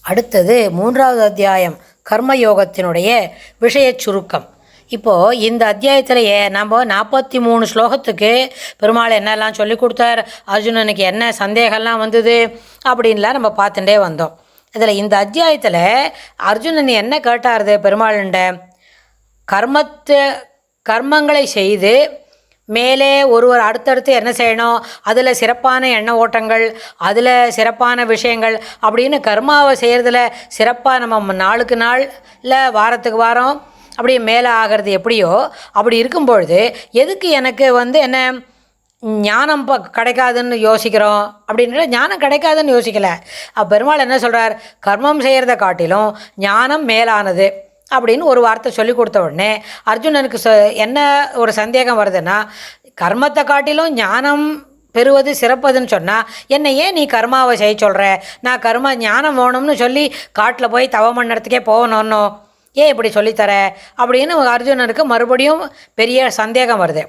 அடுத்தது 3வது அத்தியாயம் கர்மயோகத்தினுடைய விஷய சுருக்கம். இப்போது இந்த அத்தியாயத்திலேயே நம்ம 43 ஸ்லோகத்துக்கு பெருமாள் என்னெல்லாம் சொல்லி கொடுத்தார், அர்ஜுனனுக்கு என்ன சந்தேகம்லாம் வந்தது அப்படின்லாம் நம்ம பார்த்துட்டே வந்தோம். இதில் இந்த அத்தியாயத்தில் அர்ஜுனன் என்ன கேட்டாருது பெருமாள்கிட்ட, கர்மங்களை செய்து மேலே ஒருவர் அடுத்தடுத்து என்ன செய்யணும், அதில் சிறப்பான எண்ண ஓட்டங்கள், அதில் சிறப்பான விஷயங்கள் அப்படின்னு கர்மாவை செய்கிறதுல சிறப்பாக நம்ம நாளுக்கு நாள் இல்லை வாரத்துக்கு வாரம் அப்படி மேலே ஆகிறது எப்படியோ அப்படி இருக்கும்பொழுது எதுக்கு எனக்கு என்ன ஞானம் கிடைக்காதுன்னு யோசிக்கிறோம் அப்படின்ற ஞானம் கிடைக்காதுன்னு யோசிக்கலை. பெருமாள் என்ன சொல்கிறார், கர்மம் செய்கிறத காட்டிலும் ஞானம் மேலானது அப்படின்னு ஒரு வார்த்தை சொல்லி கொடுத்த உடனே அர்ஜுனனுக்கு என்ன ஒரு சந்தேகம் வருதுன்னா, கர்மத்தை காட்டிலும் ஞானம் பெறுவது சிறப்பதுன்னு சொன்னால் என்னை ஏன் நீ கர்மாவை செய்ய சொல்கிற, நான் ஞானம் வேணும்னு சொல்லி காட்டில் போய் தவம் பண்ணுறதுக்கே போகணுன்னோ ஏன் இப்படி சொல்லித்தர அப்படின்னு அர்ஜுனனுக்கு மறுபடியும் பெரிய சந்தேகம் வருது.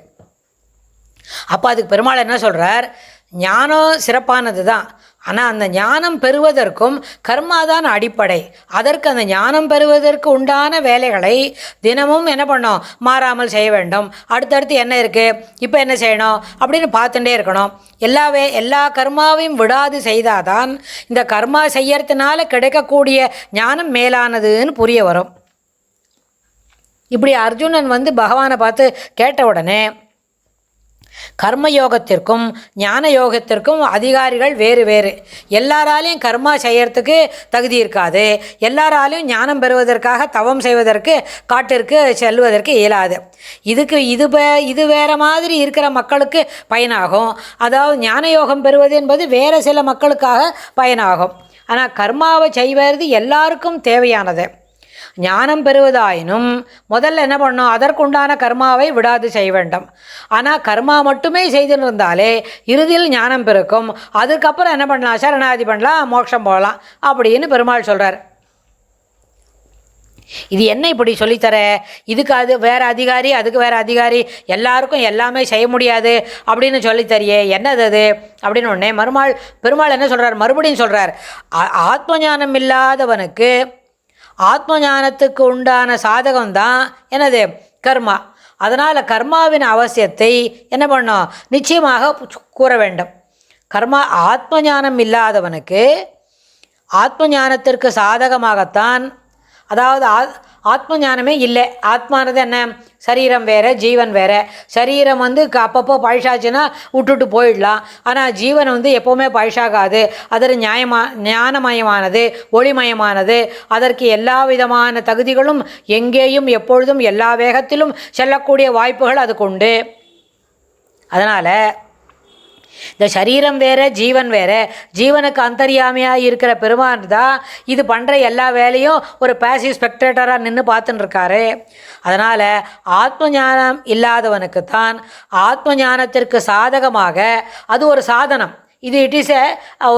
அப்போ அதுக்கு பெருமாள் என்ன சொல்கிறார், ஞானம் சிறப்பானது தான், ஆனால் அந்த ஞானம் பெறுவதற்கும் கர்மாதான் அடிப்படை. அதற்கு அந்த ஞானம் பெறுவதற்கு உண்டான வேலைகளை தினமும் என்ன பண்ணோம், மாறாமல் செய்ய வேண்டும். அடுத்தடுத்து என்ன இருக்குது, இப்போ என்ன செய்யணும் அப்படின்னு பார்த்துட்டே இருக்கணும். எல்லா கர்மாவையும் விடாது செய்தாதான் இந்த கர்மா செய்யறதுனால கிடைக்கக்கூடிய ஞானம் மேலானதுன்னு புரிய வரும். இப்படி அர்ஜுனன் பகவானை பார்த்து கேட்ட உடனே கர்மயோகத்திற்கும் ஞான யோகத்திற்கும் அதிகாரிகள் வேறு வேறு. எல்லாராலையும் கர்மா செய்யறதுக்கு தகுதி இருக்காது, எல்லாராலையும் ஞானம் பெறுவதற்காக தவம் செய்வதற்கு காட்டிற்கு செல்வதற்கு இயலாது. இது வேறு மாதிரி இருக்கிற மக்களுக்கு பயனாகும். அதாவது ஞான யோகம் பெறுவது என்பது வேறு சில மக்களுக்காக பயனாகும். ஆனால் கர்மாவை செய்வது எல்லாருக்கும் தேவையானது. ஞானம் பெறுவதாயினும் முதல்ல என்ன பண்ணணும், அதற்குண்டான கர்மாவை விடாது செய்ய வேண்டும். ஆனால் கர்மா மட்டுமே செய்துன்னு இருந்தாலே இறுதியில் ஞானம் பெருக்கும். அதுக்கப்புறம் என்ன பண்ணலாம், சரணாதி பண்ணலாம், மோட்சம் போகலாம் அப்படின்னு பெருமாள் சொல்கிறார். இது என்ன இப்படி சொல்லித்தர, இதுக்கு அது வேறு அதிகாரி, அதுக்கு வேறு அதிகாரி, எல்லாருக்கும் எல்லாமே செய்ய முடியாது அப்படின்னு சொல்லித்தரியே, என்னது அது அப்படின்னு உடனே பெருமாள் என்ன சொல்கிறார், மறுபடியும் சொல்கிறார், ஆத்ம ஞானம் இல்லாதவனுக்கு ஆத்ம ஞானத்துக்கு உண்டான சாதகம்தான் என்னது, கர்மா. அதனால் கர்மாவின் அவசியத்தை என்ன பண்ணோம், நிச்சயமாக கூற வேண்டும். ஆத்ம ஞானம் இல்லாதவனுக்கு ஆத்ம ஞானத்திற்கு சாதகமாகத்தான், அதாவது ஆத்ம ஞானமே இல்லை. ஆத்மானது என்ன, சரீரம் வேறு ஜீவன் வேறு. சரீரம் அப்பப்போ பழசாச்சுன்னா விட்டுட்டு போயிடலாம். ஆனால் ஜீவன் எப்போவுமே பழசாகாது. அது ஞானமயமானது, ஒளிமயமானது. அதற்கு எல்லா விதமான தகுதிகளும் எங்கேயும் எப்பொழுதும் எல்லா வேகத்திலும் செல்லக்கூடிய வாய்ப்புகள் அதுக்கு உண்டு. அதனால் இந்த சரீரம் வேறு ஜீவன் வேறு. ஜீவனுக்கு அந்தர்யாமியாக இருக்கிற பெருமான் தான் இது பண்ணுற எல்லா வேலையும் ஒரு பேசிவ் ஸ்பெக்டேட்டராக நின்று பார்த்துன்னு இருக்காரு. அதனால் ஆத்ம ஞானம் இல்லாதவனுக்குத்தான் ஆத்ம ஞானத்திற்கு சாதகமாக அது ஒரு சாதனம். இட் இஸ்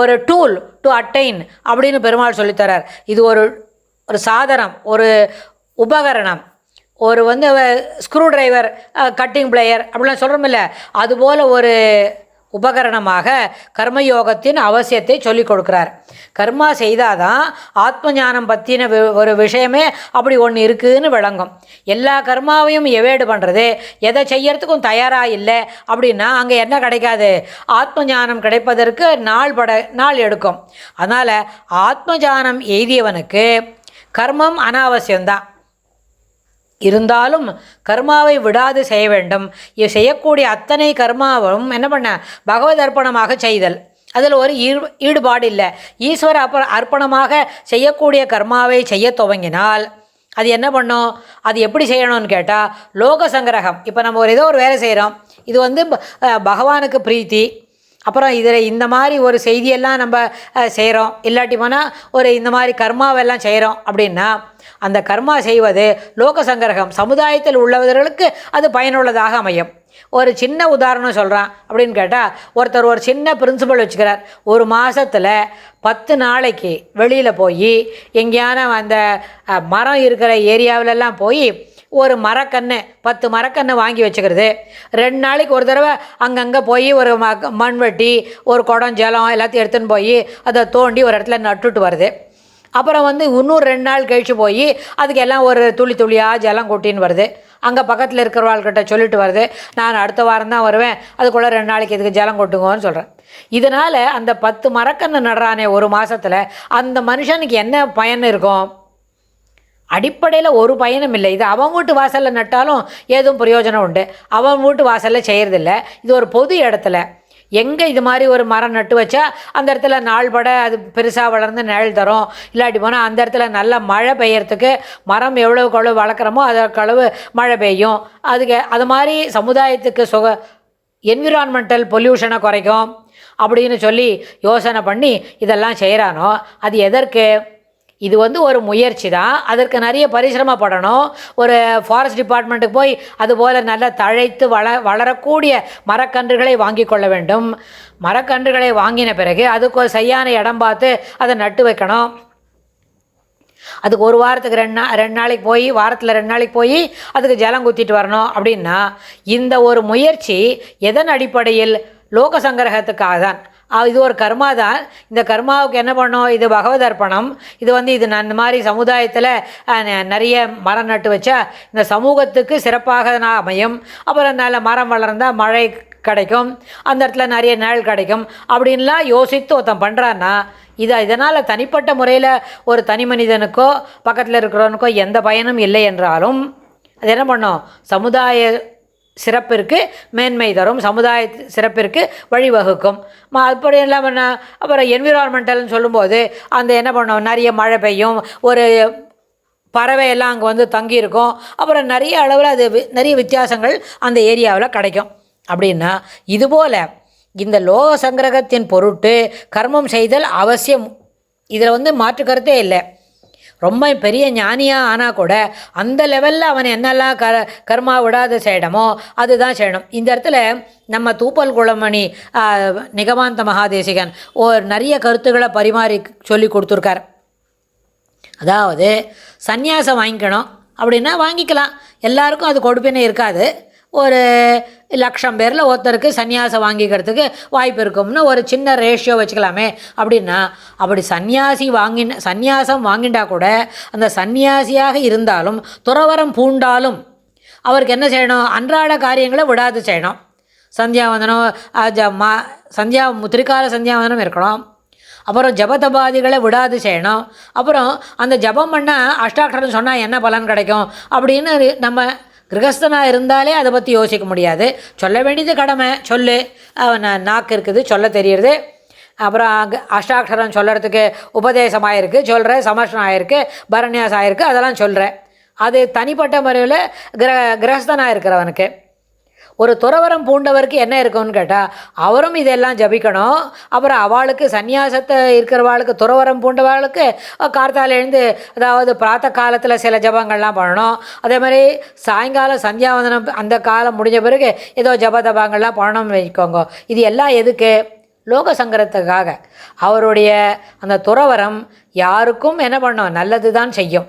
ஒரு டூல் டு அட்டைன் அப்படின்னு பெருமாள் சொல்லித்தரார். இது ஒரு சாதனம், ஒரு உபகரணம், ஒரு ஸ்க்ரூ டிரைவர், கட்டிங் பிளேயர் அப்படிலாம் சொல்கிறோமில்ல, அதுபோல் ஒரு உபகரணமாக கர்மயோகத்தின் அவசியத்தை சொல்லிக் கொடுக்குறார். கர்மா செய்தாதான் ஆத்ம ஞானம் பற்றின ஒரு விஷயமே அப்படி ஒன்று இருக்குதுன்னு விளங்கும். எல்லா கர்மாவையும் எவேடு பண்ணுறது, எதை செய்யறதுக்கும் தயாராக இல்லை அப்படின்னா அங்கே என்ன கிடைக்காது, ஆத்ம ஞானம் கிடைப்பதற்கு நாள் எடுக்கும். அதனால் ஆத்ம ஞானம் எய்தியவனுக்கு கர்மம் அனாவசியம்தான். இருந்தாலும் கர்மாவை விடாது செய்ய வேண்டும். செய்யக்கூடிய அத்தனை கர்மாவும் என்ன பண்ண, பகவத் அர்ப்பணமாக செய்தல். அதில் ஒரு ஈடுபாடு இல்லை. ஈஸ்வர அர்ப்பணமாக செய்யக்கூடிய கர்மாவை செய்ய துவங்கினால் அது என்ன பண்ணும், அது எப்படி செய்யணும்னு கேட்டால் லோக சங்கிரகம். இப்போ நம்ம ஏதோ ஒரு வேலை செய்கிறோம், இது பகவானுக்கு பிரீத்தி, அப்புறம் இதில் இந்த மாதிரி ஒரு செய்தியெல்லாம் நம்ம செய்கிறோம், இல்லாட்டி போனால் இந்த மாதிரி கர்மாவெல்லாம் செய்கிறோம் அப்படின்னா அந்த கர்மா செய்வது லோக சங்கிரகம், சமுதாயத்தில் உள்ளவர்களுக்கு அது பயனுள்ளதாக அமையும். ஒரு சின்ன உதாரணம் சொல்கிறான் அப்படின்னு கேட்டால், ஒருத்தர் ஒரு சின்ன பிரின்சிபல் வச்சுக்கிறார். ஒரு மாதத்தில் 10 நாளைக்கு வெளியில் போய் எங்கேயான அந்த மரம் இருக்கிற ஏரியாவிலெல்லாம் போய் ஒரு மரக்கன்று 10 மரக்கன்று வாங்கி வச்சுக்கிறது. 2 நாளைக்கு ஒரு தடவை அங்கங்கே போய் ஒரு மண் வெட்டி ஒரு குடம் ஜலம் எல்லாத்தையும் எடுத்துன்னு போய் அதை தோண்டி ஒரு இடத்துல நட்டுட்டு வருது. அப்புறம் வந்து இன்னும் 2 நாள் கழித்து போய் அதுக்கு எல்லாம் ஒரு துளி துளியாக ஜலம் கொட்டின்னு வருது. அங்கே பக்கத்தில் இருக்கிறவாள்கிட்ட சொல்லிட்டு வருது, நான் அடுத்த வாரம் தான் வருவேன், அதுக்குள்ளே 2 நாளைக்கு இதுக்கு ஜலம் கொட்டுங்கன்னு சொல்கிறேன். இதனால் அந்த 10 மரக்கன்று நடுறானே ஒரு மாதத்தில், அந்த மனுஷனுக்கு என்ன பயன் இருக்கும்? அடிப்படையில் ஒரு பயனும் இல்லை. இது அவன் வீட்டு வாசலில் நட்டாலும் ஏதும் பிரயோஜனம் உண்டு, அவன் வீட்டு வாசலில் செய்கிறதில்ல. இது ஒரு பொது இடத்துல எங்கே இது மாதிரி ஒரு மரம் நட்டு வச்சா அந்த இடத்துல நாள்பட அது பெருசாக வளர்ந்து நிழல் தரும். இல்லாட்டி போனால் அந்த இடத்துல நல்ல மழை பெய்யறதுக்கு மரம் எவ்வளவுக்கு எவ்வளோ வளர்க்குறோமோ அதற்களவு மழை பெய்யும். அது மாதிரி சமுதாயத்துக்கு என்விரான்மெண்டல் பொல்யூஷனை குறைக்கும் அப்படின்னு சொல்லி யோசனை பண்ணி இதெல்லாம் செய்கிறானோ அது எதற்கு? இது வந்து ஒரு முயற்சி தான். அதற்கு நிறைய பரிசிரமப்படணும். ஒரு ஃபாரஸ்ட் டிபார்ட்மெண்ட்டுக்கு போய் அதுபோல் நல்லா தழைத்து வளரக்கூடிய மரக்கன்றுகளை வாங்கி கொள்ள வேண்டும். மரக்கன்றுகளை வாங்கின பிறகு அதுக்கு ஒரு சரியான இடம் பார்த்து அதை நட்டு வைக்கணும். அதுக்கு ஒரு வாரத்துக்கு 2 நாளைக்கு போய், வாரத்தில் 2 நாளைக்கு போய் அதுக்கு ஜலம் குத்திட்டு வரணும். அப்படின்னா இந்த ஒரு முயற்சி எதன் அடிப்படையில்? லோக சங்கிரகத்துக்காக தான். இது ஒரு கர்மா தான். இந்த கர்மாவுக்கு என்ன பண்ணோம்? இது பகவத் அர்ப்பணம். இது வந்து இந்த மாதிரி சமுதாயத்தில் நிறைய மரம் நட்டு வச்சா இந்த சமூகத்துக்கு சிறப்பாக அமையும். அப்புறம் நல்ல மரம் வளர்ந்தால் மழை கிடைக்கும், அந்த இடத்துல நிறைய நிழல் கிடைக்கும் அப்படின்லாம் யோசித்து ஒருத்தன் பண்ணுறான்னா இதனால் தனிப்பட்ட முறையில் ஒரு தனி மனிதனுக்கோ பக்கத்தில் இருக்கிறவனுக்கோ எந்த பயனும் இல்லை என்றாலும் அது என்ன பண்ணோம்? சமுதாய சிறப்பிற்கு மேன்மை தரும், சமுதாய சிறப்பிற்கு வழிவகுக்கும். அப்படி இல்லாமல் அப்புறம் என்விரான்மெண்டல்னு சொல்லும்போது அந்த என்ன பண்ணோம்? நிறைய மழை பெய்யும், ஒரு பறவையெல்லாம் அங்கே வந்து தங்கியிருக்கும், அப்புறம் நிறைய அளவில் அது நிறைய வித்தியாசங்கள் அந்த ஏரியாவில் கிடைக்கும். அப்படின்னா இதுபோல் இந்த லோக சங்கிரகத்தின் பொருட்டு கர்மம் செய்தல் அவசியம். இதில் வந்து மாற்று கருத்தே இல்லை. ரொம்ப பெரிய ஞானியாக ஆனால் கூட அந்த லெவலில் அவன் என்னெல்லாம் கர்மா விடாத செய்யணுமோ அதுதான் செய்யணும். இந்த இடத்துல நம்ம தூப்பல் குளமணி நிகமாந்த மகாதேசிகன் நிறைய கருத்துக்களை பரிமாறி சொல்லி கொடுத்துருக்கார். அதாவது சந்நியாசம் வாங்கிக்கணும் அப்படின்னா வாங்கிக்கலாம், எல்லாருக்கும் அது கொடுப்பினே இருக்காது. ஒரு 1,00,000 பேரில் ஒருத்தருக்கு சன்னியாசம் வாங்கிக்கிறதுக்கு வாய்ப்பு இருக்கும்னு ஒரு சின்ன ரேஷியோ வச்சுக்கலாமே. அப்படின்னா அப்படி சந்நியாசம் வாங்கிண்டா கூட அந்த சந்நியாசியாக இருந்தாலும் துறவரம் பூண்டாலும் அவருக்கு என்ன செய்யணும்? அன்றாட காரியங்களை விடாது செய்யணும். சந்தியாவந்தனம் திரிகால சந்தியாவந்தனம் இருக்கணும். அப்புறம் ஜபதபாதிகளை விடாது செய்யணும். அப்புறம் அந்த ஜபம் பண்ணால் அஷ்டாட்சரம் சொன்னால் என்ன பலன் கிடைக்கும் அப்படின்னு நம்ம கிரகஸ்தனாக இருந்தாலே அதை பற்றி யோசிக்க முடியாது. சொல்ல வேண்டியது கடமை, சொல்லு, நாக்கு இருக்குது, சொல்ல தெரியுறது. அப்புறம் அஷ்டாட்சரம் சொல்கிறதுக்கு உபதேசமாக இருக்குது, சொல்கிற சமர்ஷனம் ஆகிருக்கு, பரநியாசம் ஆகிருக்கு, அதெல்லாம் சொல்கிறேன். அது தனிப்பட்ட முறையில் கிரகஸ்தனாக இருக்கிறவனுக்கு. ஒரு துறவரம் பூண்டவருக்கு என்ன இருக்கும்னு கேட்டால் அவரும் இதெல்லாம் ஜபிக்கணும். அப்புறம் அவளுக்கு சந்நியாசத்தை இருக்கிறவாளுக்கு துறவரம் பூண்டவாளுக்கு கார்த்தால் எழுந்து அதாவது பிராத்த காலத்தில் சில ஜபங்கள்லாம் பண்ணணும். அதே மாதிரி சாயங்காலம் சந்தியாவந்தனம் அந்த காலம் முடிஞ்ச பிறகு ஏதோ ஜபதபாங்கள்லாம் பண்ணணும்னு வச்சுக்கோங்க. இது எல்லாம் எதுக்கு? லோக சங்கரத்துக்காக. அவருடைய அந்த துறவரம் யாருக்கும் என்ன பண்ணோம்? நல்லது தான் செய்யும்.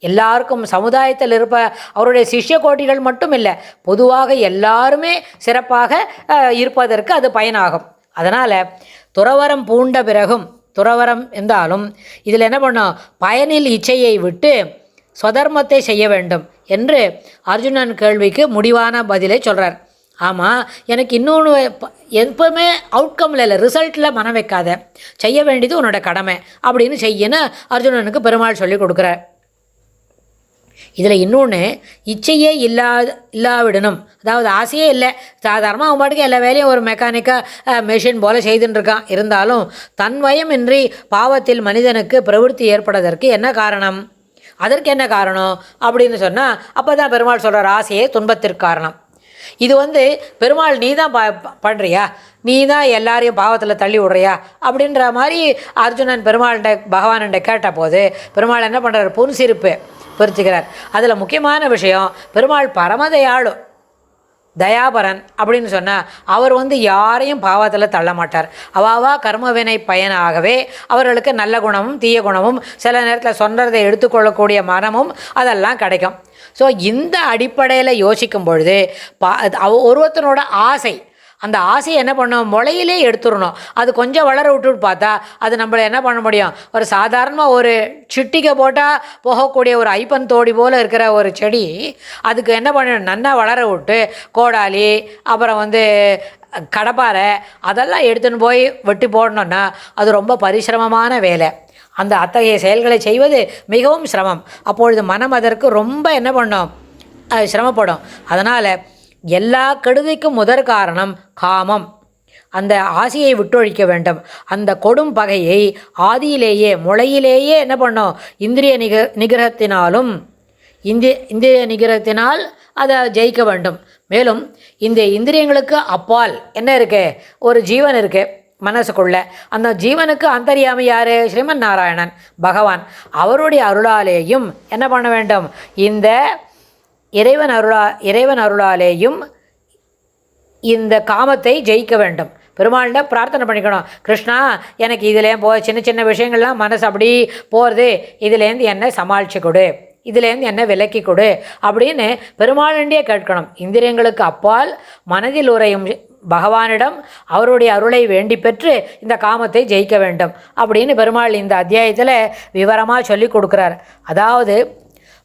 எல்லாருக்கும் சமுதாயத்தில் இருப்ப அவருடைய சிஷ்ய கோட்டிகள் மட்டும் இல்லை, பொதுவாக எல்லாருமே சிறப்பாக இருப்பதற்கு அது பயனாகும். அதனால் துறவரம் பூண்ட பிறகும் துறவரம் இருந்தாலும் இதில் என்ன பண்ணோம்? பயனில் இச்சையை விட்டு ஸ்வதர்மத்தை செய்ய வேண்டும் என்று அர்ஜுனன் கேள்விக்கு முடிவான பதிலை சொல்கிறார். ஆமாம், எனக்கு இன்னொன்று எப்போவுமே அவுட்கமில் இல்லை, ரிசல்ட்டில் மனம் வைக்காத, செய்ய வேண்டியது உன்னோட கடமை அப்படின்னு செய்யன்னு அர்ஜுனனுக்கு பெருமாள் சொல்லி கொடுக்குறார். இதில் இன்னொன்று, இச்சையே இல்லாவிடணும். அதாவது ஆசையே இல்லை, சாதாரணமாக அவன் பாட்டுக்கு எல்லா வேலையும் ஒரு மெக்கானிக்காக மெஷின் போல் செய்துன்னு இருக்கான். இருந்தாலும் தன் வயமின்றி பாவத்தில் மனிதனுக்கு பிரவೃತ್ತಿ ஏற்படுவதற்கு என்ன காரணம்? அதற்கு என்ன காரணம் அப்படின்னு சொன்னால் அப்போ தான் பெருமாள் சொல்கிறார், ஆசையே துன்பத்திற்கு காரணம். இது பெருமாள் நீ தான் பண்ணுறியா, நீ தான் எல்லாரையும் பாவத்தில் தள்ளி விடுறியா அப்படின்ற மாதிரி அர்ஜுனன் பெருமாள்கிட்ட பகவான்கிட்ட கேட்ட போது பெருமாள் என்ன பண்ணுறார்? புன்சிரிப்பு பிரிச்சுக்கிறார். அதில் முக்கியமான விஷயம், பெருமாள் பரமதயாளு, தயாபரன் அப்படின்னு சொன்னால் அவர் யாரையும் பாவத்தில் தள்ள மாட்டார். அவாவா கர்மவினை பயனாகவே அவர்களுக்கு நல்ல குணமும் தீய குணமும் சில நேரத்தில் சொன்னதை எடுத்துக்கொள்ளக்கூடிய மனமும் அதெல்லாம் கிடைக்கும். ஸோ இந்த அடிப்படையில் யோசிக்கும் பொழுது ஒருவத்தனோட ஆசை, அந்த ஆசையை என்ன பண்ணணும், முளையிலே எடுத்துடணும். அது கொஞ்சம் வளர விட்டுட்டு பார்த்தா அது நம்மளை என்ன பண்ண முடியும், ஒரு சாதாரணமாக ஒரு சிட்டிக்கை போட்டால் போகக்கூடிய ஒரு ஐப்பன் தோடி போல் இருக்கிற ஒரு செடி, அதுக்கு என்ன பண்ணணும், நல்லா வளர விட்டு கோடாலி அப்புறம் கடப்பாரை அதெல்லாம் எடுத்துன்னு போய் வெட்டி போடணுன்னா அது ரொம்ப பரிசிரமமான வேலை. அந்த அத்தகைய செயல்களை செய்வது மிகவும் சிரமம். அப்பொழுது மனம் அதற்கு ரொம்ப என்ன பண்ணும், சிரமப்படும். அதனால் எல்லா கெடுதிக்கும் முதற் காரணம் காமம். அந்த ஆசையை விட்டொழிக்க வேண்டும். அந்த கொடும் பகையை ஆதியிலேயே முளையிலேயே என்ன பண்ணோம், இந்திரிய நிகிரகத்தினாலும் இந்திரிய நிகிரகத்தினால் அதை ஜெயிக்க வேண்டும். மேலும் இந்த இந்திரியங்களுக்கு அப்பால் என்ன இருக்குது, ஒரு ஜீவன் இருக்குது மனசுக்குள்ள. அந்த ஜீவனுக்கு அந்தர்யாமி யார், ஸ்ரீமன் நாராயணன் பகவான். அவருடைய அருளாலேயும் என்ன பண்ண வேண்டும், இந்த இறைவன் அருளாலேயும் இந்த காமத்தை ஜெயிக்க வேண்டும். பெருமாள்கிட்ட பிரார்த்தனை பண்ணிக்கணும், கிருஷ்ணா எனக்கு இதுலேயும் சின்ன சின்ன விஷயங்கள்லாம் மனசு அப்படி போகிறது, இதுலேருந்து என்னை சமாளித்து கொடு, இதுலேருந்து என்ன விலக்கி கொடு அப்படின்னு பெருமாளுண்டே கேட்கணும். இந்திரியங்களுக்கு அப்பால் மனதில் உரையும் பகவானிடம் அவருடைய அருளை வேண்டி பெற்று இந்த காமத்தை ஜெயிக்க வேண்டும் அப்படின்னு பெருமாள் இந்த அத்தியாயத்தில் விவரமாக சொல்லி கொடுக்குறார். அதாவது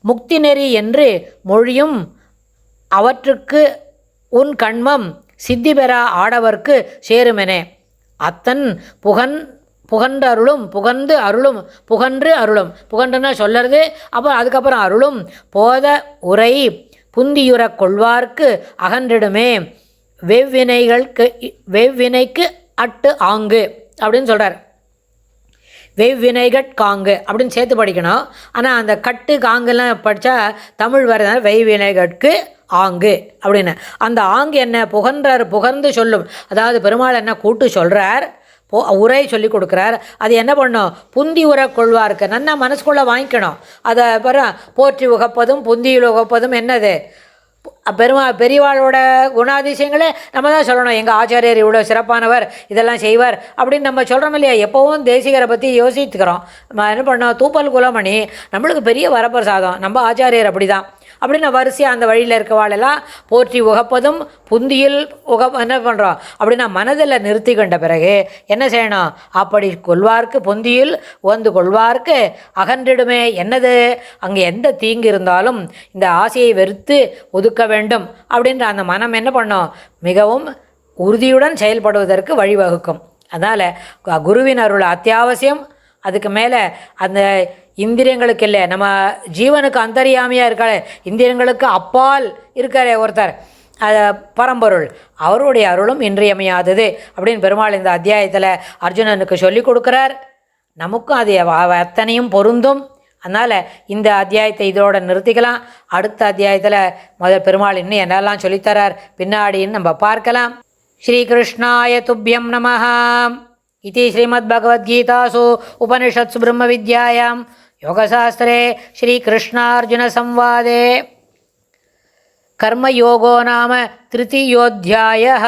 முக்தி நெறி என்று மொழியும் அவற்றுக்கு உன் கண்மம் சித்தி பெறா ஆடவர்க்கு சேருமெனே அத்தன் புகன்று அருளும் புகன்றுன்னா சொல்லுறது, அப்புறம் அதுக்கப்புறம் அருளும் போத உரை புந்தியுற கொள்வார்க்கு அகன்றிடுமே வெவ்வினைக்கு அட்டு ஆங்கு அப்படின்னு சொல்கிறார். வெவ்வினைகட்காங்கு அப்படின்னு சேர்த்து படிக்கணும். ஆனால் அந்த கட்டு காங்குலாம் படித்தா தமிழ் வரதுனால வெவ்வினைகட்கு ஆங்கு அப்படின்னு. அந்த ஆங்கு என்ன, புகழ்ந்து சொல்லும். அதாவது பெருமாள் என்ன கூட்டு சொல்கிறார், உரை சொல்லி கொடுக்குறார். அது என்ன பண்ணும், புந்தி உரை கொள்வார்க்கு நன்னா மனசுக்குள்ளே வாங்கிக்கணும். அதை போற்றி உகப்பதும் புந்தியில் உகப்பதும் என்னது, பெரியவாளோட குணாதிசயங்களே நம்ம தான் சொல்லணும். எங்கள் ஆச்சாரியர் இவ்வளோ சிறப்பானவர், இதெல்லாம் செய்வார் அப்படின்னு நம்ம சொல்கிறோம் இல்லையா. எப்போவும் தேசிகரை பற்றி யோசித்துக்கிறோம். நம்ம என்ன பண்ணோம், தூப்பல் குலமணி நம்மளுக்கு பெரிய வரப்பிரசாதம், நம்ம ஆச்சாரியர் அப்படி தான் அப்படின்னு வரிசையாக அந்த வழியில் இருக்கவாளெல்லாம் போற்றி உகப்பதும் புந்தியில் என்ன பண்ணுறோம் அப்படின்னா மனதில் நிறுத்தி கொண்ட பிறகு என்ன செய்யணும், அப்படி கொள்வார்க்கு புந்தியில் கொள்வார்க்கு அகன்றிடுமே. என்னது, அங்கே எந்த தீங்கு இருந்தாலும் இந்த ஆசையை வெறுத்து ஒதுக்க வேண்டும் அப்படின்ற அந்த மனம் என்ன பண்ணும், மிகவும் உறுதியுடன் செயல்படுவதற்கு வழிவகுக்கும். அதனால் குருவின் அருள் அத்தியாவசியம். அதுக்கு மேலே அந்த இந்திரியங்களுக்கு இல்லை, நம்ம ஜீவனுக்கு அந்தரியாமையாக இருக்காளே, இந்திரியங்களுக்கு அப்பால் இருக்காரே ஒருத்தர், பரம்பொருள், அவருடைய அருளும் இன்றியமையாதது அப்படின்னு பெருமாள் இந்த அத்தியாயத்தில் அர்ஜுனனுக்கு சொல்லி கொடுக்குறார். நமக்கும் அது அத்தனையும் பொருந்தும். அதனால் இந்த அத்தியாயத்தை இதோடு நிறுத்திக்கலாம். அடுத்த அத்தியாயத்தில் பெருமாள் இன்னும் என்னெல்லாம் சொல்லித்தரார் பின்னாடின்னு நம்ம பார்க்கலாம். ஸ்ரீகிருஷ்ணாய துப்யம் நமஹ इति श्रीमद्भगवद्गीतासु उपनिषत्सु ब्रह्मविद्यायां योगशास्त्रे श्रीकृष्णार्जुनसंवादे कर्मयोगो नाम तृतीयोऽध्यायः.